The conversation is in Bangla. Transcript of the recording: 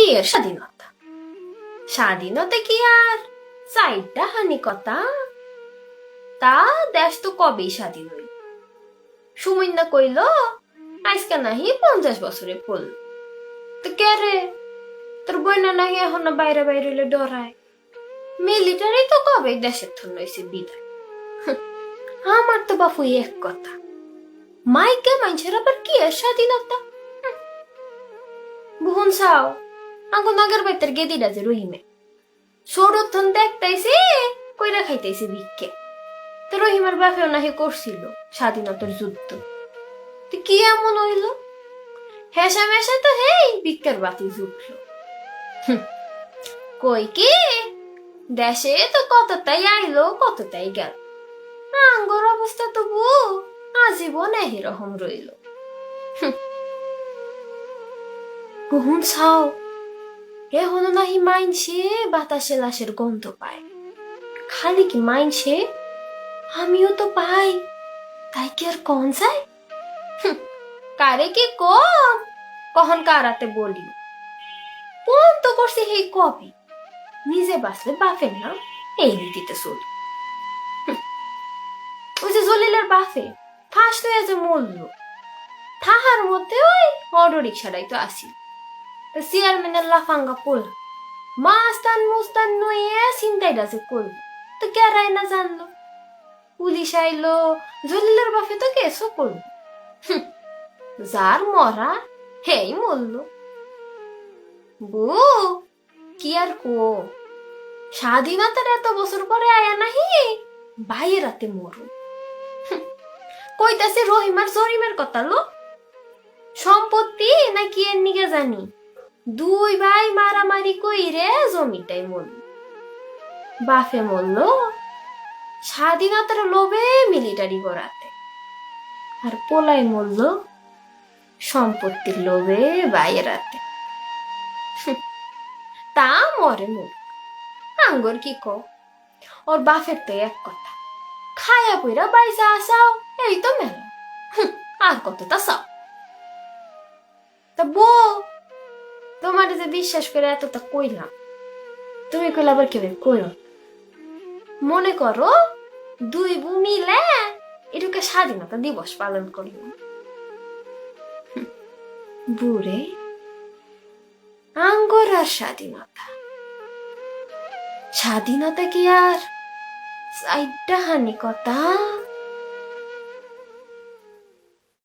কি এর স্বাধীনতা? স্বাধীনতা কি আর চাইটা হানি কথা? তা দেশ তো কবেই স্বাধীন হইল। সুমিন্দা কইল আজকে নাহি 50 বছরে পড়ল। তো কে রে, তোর বইনা নাহি এখনো বাইরে বাইরে হইলে ডরায়। মিলিটারি তো কবেই দেশের থন হইছে বিদায়। আমার তো বাপু এক কথা, মাইকে মানুষের আবার কি এর স্বাধীনতা? বুহন চাও আঙ্গো নাগের বাইতের গেদিটা যে রহিমে সৌরথন দেখতাইছে কইরা খাইতেছে ভিক্ষে। তো রহিমের বাপেও নাহি করছিল স্বাধীনতার যুদ্ধ। তো কি এমন হইল? হেসা মেশা তো হেই ভিক্ষার বাতি জুটলো। কই কি দেশে তো কতটাই আইলো কতটাই গেল। আঙ্গর অবস্থা তো আজীবন এরকম রইল। বহুন ছাও এখনো নাহি মাইনছে বাতাসে লাশের গন্ধ পায়। খালি কি মাইনছে, আমিও তো পাই, তাই কি আর কন যায়? কারে কি কম কখন কারাতে বলি কোন তো করছে এই কবি নিজে বাঁচলে বাপের নাম এই নীতিতে চল। ওই যে জলিলের বাপে ফাঁস হয়ে যে মরল, তাহার মধ্যে ওই অটো রিক্সাটাই তো আসি। চেয়ারম্যানের লাফাঙ্গা পোল মাস্তান মুস্তান নইয়ে চিন্তাইটা যে করল, তো কেরাই না জানলো। পুলিশ আইলো, জলিলের বাপে তো কেসও করলো। যার মরা হেই মরল। বউ কি আর কো, স্বাধীনতার এত বছর পরে আয়া নাহি বাইরাতে মরু। কইতাছে রহিমার জরিমের কথা লো, সম্পত্তি নাকি এর নিকে জানি দুই ভাই মারামারি কইরে জমিটাই মরল। বাপে মরল স্বাধীনতার লোভে মিলিটারি করাতে, আর পোলাই মরল সম্পত্তির লোভে বাইরাতে। তা মরে মুখ আঙ্গর কি কো, ওর বাপের তো এক কথা, খায়া পইরা বাইসা আসাও এই তো মেলা, আর কতটা চাও? তা বউ তোমার যে বিশ্বাস করে এতটা কইলাম, তুমি কইলে আবার কেউ কইল মনে করো দুই বউ মিলে এটুকে স্বাধীনতা দিবস পালন করল। বুড়ে আঙ্গর আর স্বাধীনতা, স্বাধীনতা কি আর চাইটা হানি কথা?